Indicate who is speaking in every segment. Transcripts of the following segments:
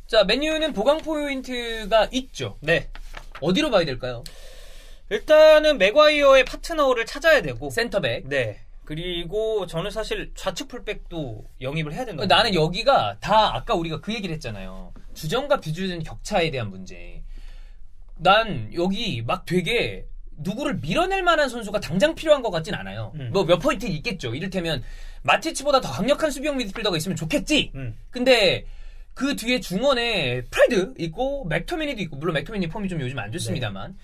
Speaker 1: 자, 맨유는 보강 포인트가 있죠.
Speaker 2: 네.
Speaker 1: 어디로 봐야 될까요?
Speaker 2: 일단은 맥과이어의 파트너를 찾아야 되고
Speaker 1: 센터백.
Speaker 2: 네. 그리고 저는 사실 좌측 풀백도 영입을 해야 된다.
Speaker 1: 나는 여기가 다 아까 우리가 그 얘기를 했잖아요. 주전과 비주전 격차에 대한 문제. 난 여기 막 되게 누구를 밀어낼 만한 선수가 당장 필요한 것 같진 않아요. 뭐 몇 포인트 있겠죠. 이를테면 마티치보다 더 강력한 수비형 미드필더가 있으면 좋겠지. 근데 그 뒤에 중원에 프레드 있고 맥토미니도 있고, 물론 맥토미니 폼이 좀 요즘 안 좋습니다만 네.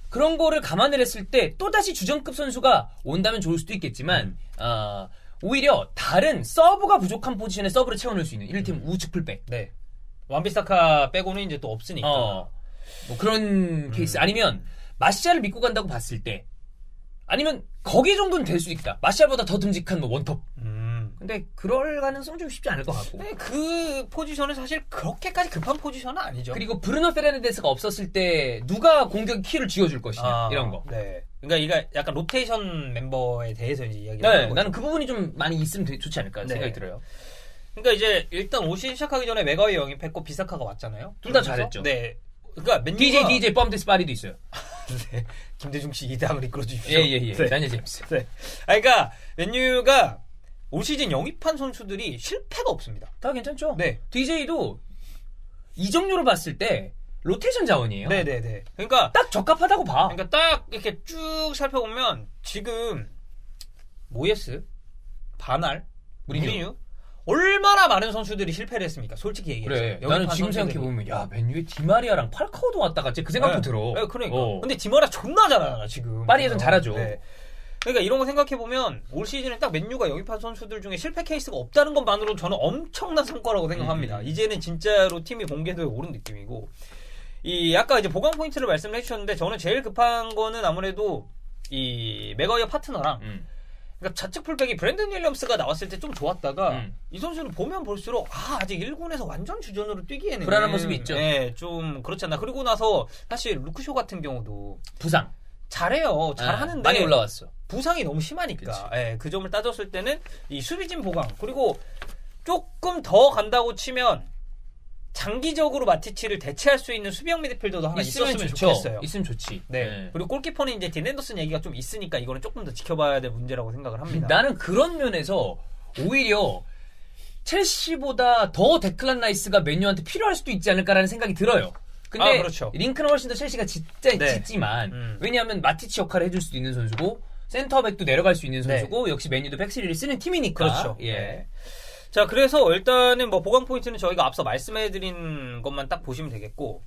Speaker 1: 그런 거를 감안을 했을 때 또다시 주전급 선수가 온다면 좋을 수도 있겠지만 오히려 다른 서브가 부족한 포지션에 서브를 채워넣을 수 있는 이를테면 우측 풀백.
Speaker 2: 네. 완비사카 빼고는 이제 또 없으니까
Speaker 1: 뭐 그런 케이스. 아니면 마시아를 믿고 간다고 봤을 때, 아니면 거기 정도는 될 수 있다. 마시아보다 더 듬직한 뭐 원톱. 근데 그럴 가능성은 좀 쉽지 않을 것 같고.
Speaker 2: 네, 그 포지션은 사실 그렇게까지 급한 포지션은 아니죠.
Speaker 1: 그리고 브루노 페르난데스가 없었을 때 누가 공격 키를 쥐어줄 것이냐 이런 거.
Speaker 2: 네. 그러니까 이게 약간 로테이션 멤버에 대해서 이제 이야기를
Speaker 1: 네,
Speaker 2: 하는 거죠.
Speaker 1: 나는 그 부분이 좀 많이 있으면 되게 좋지 않을까 생각이 들어요.
Speaker 2: 그러니까 이제 일단 올 시즌 시작하기 전에 맥과이어 영입했고 비사카가 왔잖아요.
Speaker 1: 둘 다 잘했죠.
Speaker 2: 네. 그러니까 맨유가
Speaker 1: DJ 뻔데스 파리도 있어요.
Speaker 2: 네. 김대중 씨 이 당을 이끌어 주십시오.
Speaker 1: 예.
Speaker 2: 네.
Speaker 1: 다니엘 제임스.
Speaker 2: 네. 그러니까 맨유가 올 시즌 영입한 선수들이 실패가 없습니다.
Speaker 1: 다 괜찮죠?
Speaker 2: 네.
Speaker 1: DJ도 이적료로 봤을 때 로테이션 자원이에요.
Speaker 2: 네네네. 그러니까
Speaker 1: 딱 적합하다고 봐.
Speaker 2: 그러니까 딱 이렇게 쭉 살펴보면 지금 모예스, 바날, 무리뉴 얼마나 많은 선수들이 실패를 했습니까? 솔직히 얘기해서.
Speaker 1: 그래. 나는 지금 생각해보면 야 맨유에 디마리아랑 팔카오도 왔다가 그 생각도 들어.
Speaker 2: 네, 그러니까. 근데 디마리아 존나 잘하잖아 지금.
Speaker 1: 파리에선 잘하죠.
Speaker 2: 네. 그러니까 이런 거 생각해보면 올 시즌에 딱 맨유가 영입한 선수들 중에 실패 케이스가 없다는 것만으로는 저는 엄청난 성과라고 생각합니다. 이제는 진짜로 팀이 공개도에 오른 느낌이고, 이 아까 이제 보강 포인트를 말씀을 해주셨는데 저는 제일 급한 거는 아무래도 이 맥과이어 파트너랑 그러니까 좌측 풀백이 브랜든 윌리엄스가 나왔을 때 좀 좋았다가 이 선수는 보면 볼수록 아직 1군에서 완전 주전으로 뛰기에는
Speaker 1: 불안한 모습이 있죠.
Speaker 2: 네, 좀 그렇지 않나. 그리고 나서 사실 루크쇼 같은 경우도
Speaker 1: 부상
Speaker 2: 잘해요. 잘하는데
Speaker 1: 많이 올라왔어.
Speaker 2: 부상이 너무 심하니까. 예, 그 점을 따졌을 때는 이 수비진 보강, 그리고 조금 더 간다고 치면 장기적으로 마티치를 대체할 수 있는 수비형 미드필더도 하나 있었으면 좋겠어요.
Speaker 1: 있으면 좋지.
Speaker 2: 네. 그리고 골키퍼는 이제 딘 앤더슨 얘기가 좀 있으니까 이거는 조금 더 지켜봐야 될 문제라고 생각을 합니다.
Speaker 1: 나는 그런 면에서 오히려 첼시보다 더 데클란 라이스가 맨유한테 필요할 수도 있지 않을까라는 생각이 들어요. 근데
Speaker 2: 그렇죠.
Speaker 1: 링크는 훨씬 더 첼시가 진짜 짙지만 왜냐하면 마티치 역할을 해줄 수 있는 선수고 센터백도 내려갈 수 있는 선수고 역시 맨유도 백스리를 쓰는 팀이니까.
Speaker 2: 그렇죠.
Speaker 1: 예.
Speaker 2: 네. 자, 그래서 일단은 뭐 보강 포인트는 저희가 앞서 말씀해드린 것만 딱 보시면 되겠고,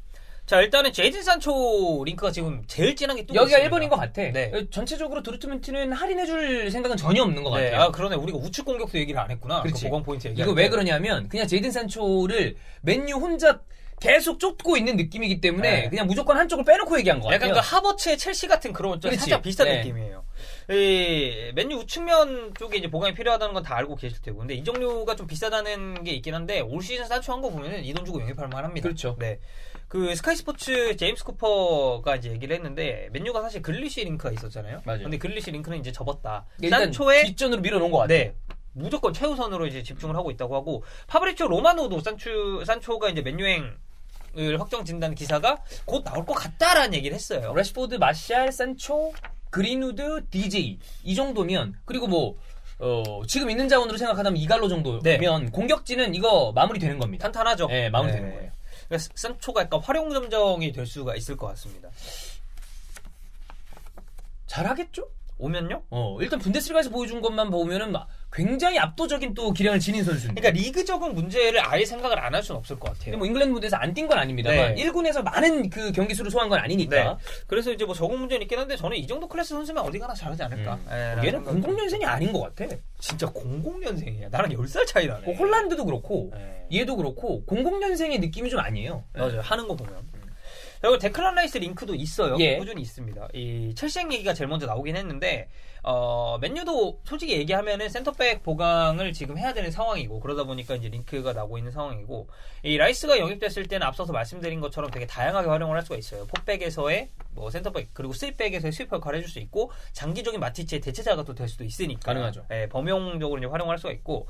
Speaker 2: 자, 일단은 제이든 산초 링크가 지금 제일 진한 게 또
Speaker 1: 여기가
Speaker 2: 있습니다.
Speaker 1: 1번인 것 같아.
Speaker 2: 네.
Speaker 1: 전체적으로 도르트문트는 할인해줄 생각은 전혀 없는 것 같아요.
Speaker 2: 아, 그러네. 우리가 우측 공격도 얘기를 안 했구나.
Speaker 1: 그렇지.
Speaker 2: 그 보강 포인트 얘기.
Speaker 1: 이거 왜 그러냐면 그냥 제이든 산초를 맨유 혼자 계속 쫓고 있는 느낌이기 때문에 그냥 무조건 한쪽을 빼놓고 얘기한 것 같아요.
Speaker 2: 약간 그 하버츠의 첼시 같은 그런 좀 살짝 비슷한 느낌이에요. 이 맨유 우측면 쪽에 이제 보강이 필요하다는 건 다 알고 계실 테고, 근데 이적료가 좀 비싸다는 게 있긴 한데 올 시즌 산초 한 거 보면은 이 돈 주고 영입할 만합니다.
Speaker 1: 그렇죠.
Speaker 2: 네. 그 스카이 스포츠 제임스 쿠퍼가 이제 얘기를 했는데 맨유가 사실 글리시 링크가 있었잖아요.
Speaker 1: 맞아요.
Speaker 2: 근데 글리시 링크는 이제 접었다.
Speaker 1: 일단
Speaker 2: 산초에
Speaker 1: 뒷전으로 밀어놓은 것 같아요.
Speaker 2: 네. 무조건 최우선으로 이제 집중을 하고 있다고 하고, 파브리치오 로마노도 산초가 이제 맨유행 을 확정진다는 기사가 곧 나올 것 같다라는 얘기를 했어요.
Speaker 1: 레시포드, 마샬, 산초, 그린우드, DJ 이 정도면, 그리고 뭐 지금 있는 자원으로 생각하자면 이갈로 정도면 공격진은 이거 마무리되는 겁니다.
Speaker 2: 탄탄하죠.
Speaker 1: 네, 마무리되는 거예요.
Speaker 2: 그러니까 산초가 약간 활용점정이 될 수가 있을 것 같습니다.
Speaker 1: 잘하겠죠?
Speaker 2: 오면요?
Speaker 1: 일단 분데스리가에서 보여준 것만 보면은 굉장히 압도적인 또 기량을 지닌 선수인데.
Speaker 2: 그러니까 리그적인 문제를 아예 생각을 안 할 수는 없을 것 같아요.
Speaker 1: 근데 뭐 잉글랜드 무대에서 안 뛴 건 아닙니다만 1군에서 많은 그 경기 수를 소화한 건 아니니까.
Speaker 2: 그래서 이제 뭐 적응 문제는 있긴 한데 저는 이 정도 클래스 선수면 어디 가나 잘하지 않을까.
Speaker 1: 얘는 00년생이 아닌 것 같아.
Speaker 2: 진짜 00년생이야. 나랑 10살 차이 나네.
Speaker 1: 홀란드도 그렇고 얘도 그렇고 00년생의 느낌이 좀 아니에요.
Speaker 2: 맞아요. 하는 거 보면. 그리고 데클란 라이스 링크도 있어요.
Speaker 1: 예.
Speaker 2: 꾸준히 있습니다. 이 첼시행 얘기가 제일 먼저 나오긴 했는데, 맨유도 솔직히 얘기하면은 센터백 보강을 지금 해야 되는 상황이고, 그러다 보니까 이제 링크가 나오고 있는 상황이고, 이 라이스가 영입됐을 때는 앞서서 말씀드린 것처럼 되게 다양하게 활용을 할 수가 있어요. 포백에서의 뭐 센터백, 그리고 스위백에서의 스위퍼 역할을 해줄 수 있고, 장기적인 마티치의 대체자가 또 될 수도 있으니까.
Speaker 1: 가능하죠.
Speaker 2: 네, 범용적으로 이제 활용할 수가 있고,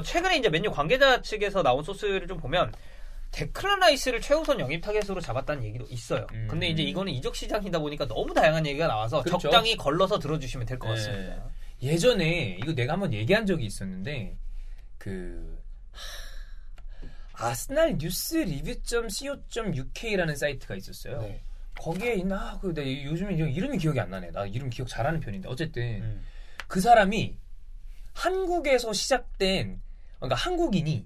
Speaker 2: 최근에 이제 맨유 관계자 측에서 나온 소스를 좀 보면, 데클란 라이스를 최우선 영입 타겟으로 잡았다는 얘기도 있어요. 근데 이제 이거는 이적 시장이다 보니까 너무 다양한 얘기가 나와서
Speaker 1: 그렇죠.
Speaker 2: 적당히 걸러서 들어주시면 될 것
Speaker 1: 네.
Speaker 2: 같습니다.
Speaker 1: 예전에 이거 내가 한번 얘기한 적이 있었는데 아스날 뉴스 리뷰.co.uk라는 사이트가 있었어요.
Speaker 2: 네.
Speaker 1: 거기에 있나? 요즘에 이름이 기억이 안 나네. 나 이름 기억 잘하는 편인데 어쨌든 그 사람이 한국에서 시작된, 그러니까 한국인이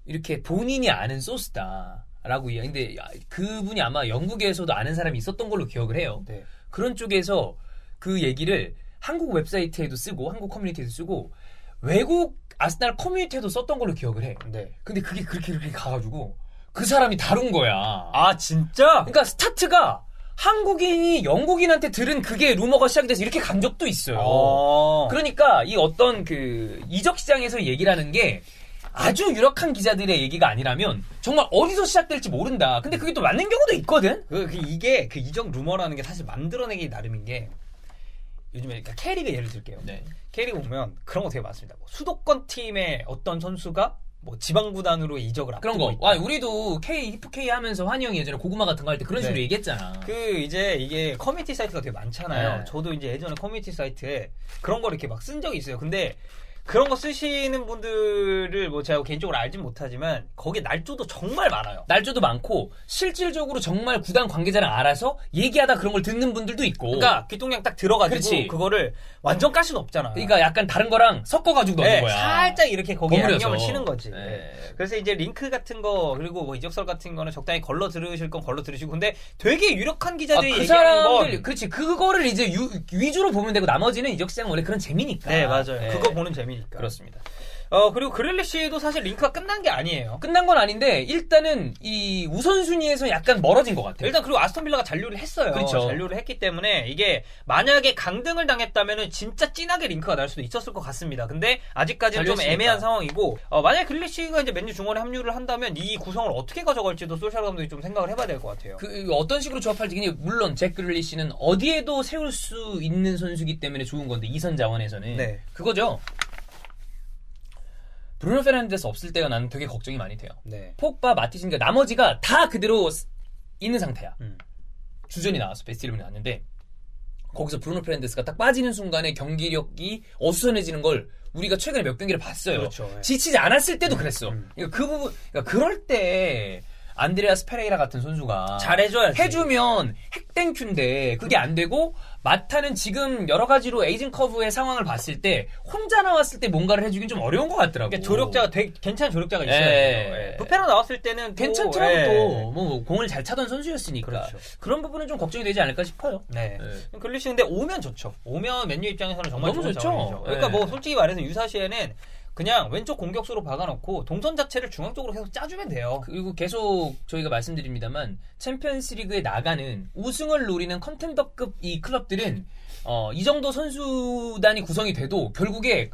Speaker 1: 이렇게 본인이 아는 소스다라고 근데 그분이 아마 영국에서도 아는 사람이 있었던 걸로 기억을 해요.
Speaker 2: 네.
Speaker 1: 그런 쪽에서 그 얘기를 한국 웹사이트에도 쓰고 한국 커뮤니티에도 쓰고 외국 아스날 커뮤니티에도 썼던 걸로 기억을 해.
Speaker 2: 네.
Speaker 1: 근데 그게 그렇게 가가지고 그 사람이 다룬 거야.
Speaker 2: 아 진짜?
Speaker 1: 그러니까 스타트가 한국인이 영국인한테 들은 그게 루머가 시작이 돼서 이렇게 간 적도 있어요. 그러니까 이 어떤 그 이적 시장에서 얘기라는 게 아주 유력한 기자들의 얘기가 아니라면 정말 어디서 시작될지 모른다. 근데 그게 또 맞는 경우도 있거든.
Speaker 2: 이게 그 이적 루머라는 게 사실 만들어내기 나름인 게 요즘에 그러니까 K리그 예를 들게요.
Speaker 1: 네.
Speaker 2: K리그 보면 그런 거 되게 많습니다. 뭐 수도권 팀의 어떤 선수가 뭐 지방 구단으로 이적을
Speaker 1: 그런
Speaker 2: 앞두고
Speaker 1: 거.
Speaker 2: 있다.
Speaker 1: 와, 우리도 히프K 하면서 환희 형이 예전에 고구마 같은 거 할 때 그런 식으로
Speaker 2: 네.
Speaker 1: 얘기했잖아.
Speaker 2: 이제 이게 커뮤니티 사이트가 되게 많잖아요.
Speaker 1: 네.
Speaker 2: 저도 이제 예전에 커뮤니티 사이트에 그런 걸 이렇게 막 쓴 적이 있어요. 근데 그런 거 쓰시는 분들을 뭐 제가 개인적으로 알진 못하지만 거기에 날조도 정말 많아요.
Speaker 1: 날조도 많고 실질적으로 정말 구단 관계자랑 알아서 얘기하다 그런 걸 듣는 분들도 있고.
Speaker 2: 그러니까 귀동냥 딱 들어가지고
Speaker 1: 그렇지.
Speaker 2: 그거를 완전 깔 수는 없잖아.
Speaker 1: 그러니까 약간 다른 거랑 섞어가지고 넣는
Speaker 2: 네,
Speaker 1: 거야.
Speaker 2: 살짝 이렇게 거기에
Speaker 1: 버무려서.
Speaker 2: 양념을 치는 거지.
Speaker 1: 네.
Speaker 2: 네. 그래서 이제 링크 같은 거 그리고 뭐 이적설 같은 거는 적당히 걸러 들으실 건 걸러 들으시고 근데 되게 유력한 기자들이
Speaker 1: 그
Speaker 2: 얘기하는
Speaker 1: 사람들,
Speaker 2: 건
Speaker 1: 그렇지. 그거를 이제 위주로 보면 되고 나머지는 이적 시장 원래 그런 재미니까.
Speaker 2: 네, 맞아요.
Speaker 1: 네.
Speaker 2: 그거 보는 재미니까.
Speaker 1: 그렇습니다.
Speaker 2: 그리고 그릴리시도 사실 링크가 끝난 게 아니에요.
Speaker 1: 끝난 건 아닌데 일단은 이 우선순위에서 약간 멀어진 것 같아요.
Speaker 2: 일단 그리고 아스톤 빌라가 잔류를 했어요.
Speaker 1: 그렇죠.
Speaker 2: 잔류를 했기 때문에 이게 만약에 강등을 당했다면은 진짜 진하게 링크가 날 수도 있었을 것 같습니다. 근데 아직까지는 좀
Speaker 1: 잔류했으니까.
Speaker 2: 애매한 상황이고 만약에 그릴리시가 이제 맨유 중원에 합류를 한다면 이 구성을 어떻게 가져갈지도 솔샤르 감독이 좀 생각을 해봐야 될 것 같아요.
Speaker 1: 어떤 식으로 조합할지 근데 물론 잭 그릴리시는 어디에도 세울 수 있는 선수이기 때문에 좋은 건데 이선 자원에서는
Speaker 2: 네.
Speaker 1: 그거죠. 브루노 페르난데스 없을 때가 나는 되게 걱정이 많이 돼요.
Speaker 2: 네.
Speaker 1: 폭바, 마티신가 나머지가 다 그대로 있는 상태야.
Speaker 2: 음.
Speaker 1: 주전이 나왔어. 베스트 11이 나왔는데 거기서 브루노 페르난데스가 딱 빠지는 순간에 경기력이 어수선해지는 걸 우리가 최근에 몇 경기를 봤어요.
Speaker 2: 그렇죠. 네.
Speaker 1: 지치지 않았을 때도 그랬어. 그러니까 그 부분, 그러니까 그럴 때 안드레아스 페레이라 같은 선수가
Speaker 2: 잘해줘야지.
Speaker 1: 해주면 핵땡큐인데 그게 안 되고 마타는 지금 여러 가지로 에이징 커브의 상황을 봤을 때 혼자 나왔을 때 뭔가를 해주긴 좀 어려운 것 같더라고.
Speaker 2: 그러니까 조력자가 되게 괜찮은 조력자가 있어야
Speaker 1: 예.
Speaker 2: 돼요. 예. 부페로 나왔을 때는 또,
Speaker 1: 괜찮더라고
Speaker 2: 예.
Speaker 1: 또. 뭐 공을 잘 차던 선수였으니까.
Speaker 2: 그렇죠.
Speaker 1: 그런 부분은 좀 걱정이 되지 않을까 싶어요.
Speaker 2: 네.
Speaker 1: 네.
Speaker 2: 글리시 근데 오면 좋죠. 오면 맨유 입장에서는 정말
Speaker 1: 너무
Speaker 2: 좋은
Speaker 1: 좋죠.
Speaker 2: 상황이죠. 그러니까
Speaker 1: 네.
Speaker 2: 뭐 솔직히 말해서 유사시에는 그냥 왼쪽 공격수로 박아놓고 동선 자체를 중앙 쪽으로 계속 짜주면 돼요.
Speaker 1: 그리고 계속 저희가 말씀드립니다만 챔피언스리그에 나가는 우승을 노리는 컨텐더급 이 클럽들은 이 정도 선수단이 구성이 돼도 결국에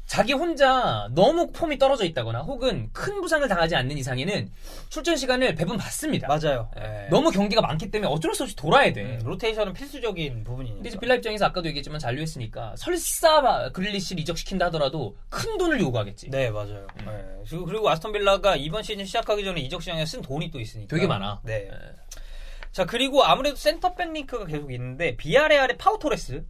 Speaker 1: 자기 혼자 너무 폼이 떨어져 있다거나 혹은 큰 부상을 당하지 않는 이상에는 출전 시간을 배분 받습니다.
Speaker 2: 맞아요.
Speaker 1: 너무 경기가 많기 때문에 어쩔 수 없이 돌아야 돼.
Speaker 2: 로테이션은 필수적인 부분이니까.
Speaker 1: 근데 이제 빌라 입장에서 아까도 얘기했지만 잔류했으니까 설사 그릴리시를 이적시킨다 하더라도 큰 돈을 요구하겠지.
Speaker 2: 네, 맞아요. 네. 그리고 아스톤 빌라가 이번 시즌 시작하기 전에 이적 시장에 쓴 돈이 또 있으니까.
Speaker 1: 되게 많아.
Speaker 2: 네. 자, 그리고 아무래도 센터백 링크가 계속 있는데 비아레알의 파우토레스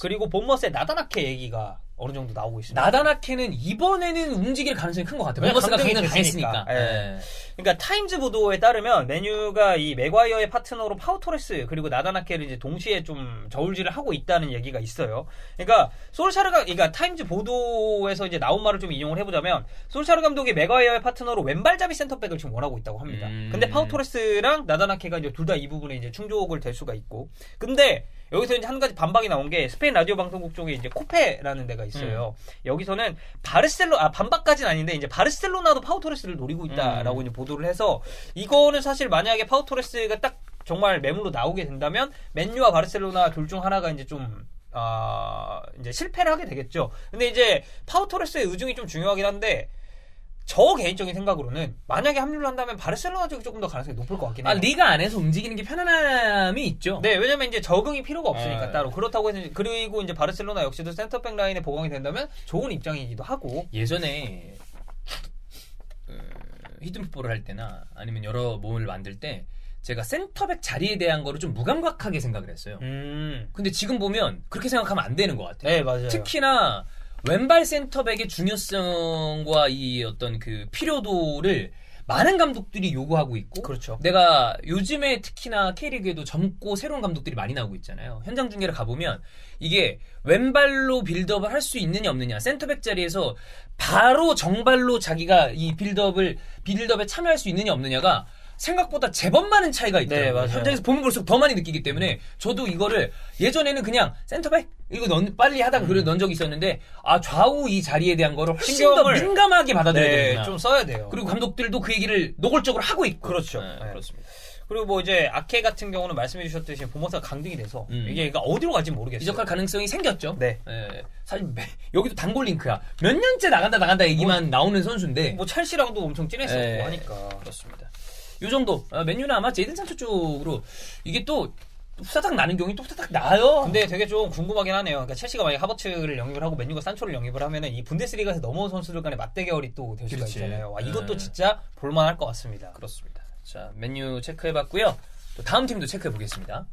Speaker 2: 그리고 본머스의 나다나케 얘기가 어느 정도 나오고 있습니다.
Speaker 1: 나다나케는 이번에는 움직일 가능성이 큰 것 같아요.
Speaker 2: 왜냐면
Speaker 1: 본머스가
Speaker 2: 감독이
Speaker 1: 강등을
Speaker 2: 됐으니까.
Speaker 1: 당했으니까.
Speaker 2: 예. 그러니까 타임즈 보도에 따르면 메뉴가 이 맥과이어의 파트너로 파우토레스 그리고 나다나케를 이제 동시에 좀 저울질을 하고 있다는 얘기가 있어요. 그러니까 그러니까 타임즈 보도에서 이제 나온 말을 좀 인용을 해보자면 솔샤르 감독이 맥과이어의 파트너로 왼발잡이 센터백을 지금 원하고 있다고 합니다. 근데 파우토레스랑 나다나케가 이제 둘 다 이 부분에 이제 충족을 될 수가 있고, 근데 여기서 이제 한 가지 반박이 나온 게 스페인 라디오 방송국 쪽에 이제 코페라는 데가 있어요. 여기서는 반박까지는 아닌데 이제 바르셀로나도 파우토레스를 노리고 있다라고 이제 보도를 해서 이거는 사실 만약에 파우토레스가 딱 정말 매물로 나오게 된다면 맨유와 바르셀로나 둘 중 하나가 이제 좀 이제 실패를 하게 되겠죠. 근데 이제 파우토레스의 의중이 좀 중요하긴 한데 저 개인적인 생각으로는 만약에 합류를 한다면 바르셀로나 쪽이 조금 더 가능성이 높을 것 같긴 해요.
Speaker 1: 리가 안에서 움직이는 게 편안함이 있죠.
Speaker 2: 네, 왜냐면 이제 적응이 필요가 없으니까 따로. 그렇다고 해서 그리고 이제 바르셀로나 역시도 센터백 라인에 보강이 된다면 좋은 입장이기도 하고.
Speaker 1: 예전에 히든풋볼을 할 때나 아니면 여러 몸을 만들 때 제가 센터백 자리에 대한 거를 좀 무감각하게 생각을 했어요. 근데 지금 보면 그렇게 생각하면 안 되는 것 같아요.
Speaker 2: 네, 맞아요.
Speaker 1: 특히나 왼발 센터백의 중요성과 이 어떤 그 필요도를 많은 감독들이 요구하고 있고,
Speaker 2: 그렇죠.
Speaker 1: 내가 요즘에 특히나 K리그에도 젊고 새로운 감독들이 많이 나오고 있잖아요. 현장 중계를 가보면 이게 왼발로 빌드업을 할 수 있느냐 없느냐, 센터백 자리에서 바로 정발로 자기가 이 빌드업에 참여할 수 있느냐 없느냐가 생각보다 제법 많은 차이가 있더라고요.
Speaker 2: 네, 맞아요.
Speaker 1: 현장에서 보면 볼수록 더 많이 느끼기 때문에 저도 이거를 예전에는 그냥 센터백 이거 빨리 하다가 그래 넣은 적이 있었는데 좌우 이 자리에 대한 거를 훨씬 더 민감하게 받아들여야 되구나.
Speaker 2: 좀 써야 돼요.
Speaker 1: 그리고 감독들도 그 얘기를 노골적으로 하고 있고.
Speaker 2: 그렇죠.
Speaker 1: 네, 그렇습니다.
Speaker 2: 그리고 뭐 이제 아케 같은 경우는 말씀해 주셨듯이 보모사가 강등이 돼서 이게 어디로 갈지 모르겠어요.
Speaker 1: 이적할 가능성이 생겼죠.
Speaker 2: 네.
Speaker 1: 사실 여기도 단골 링크야. 몇 년째 나간다 얘기만 나오는 선수인데.
Speaker 2: 뭐 첼시랑도 엄청 찐했었고
Speaker 1: 네,
Speaker 2: 하니까.
Speaker 1: 그렇습니다. 요 정도. 맨유는 아마 제이든 산초 쪽으로 이게 또 후다닥 나는 경우는 또 후다닥 나요.
Speaker 2: 근데 되게 좀 궁금하긴 하네요. 그러니까 첼시가 만약에 하버츠를 영입을 하고 맨유가 산초를 영입을 하면은 이 분데스리가에서 넘어온 선수들 간의 맞대결이 또 될 수가 있잖아요. 이것도 진짜 볼만할 것 같습니다.
Speaker 1: 그렇습니다. 자, 맨유 체크해봤고요. 또 다음 팀도 체크해보겠습니다.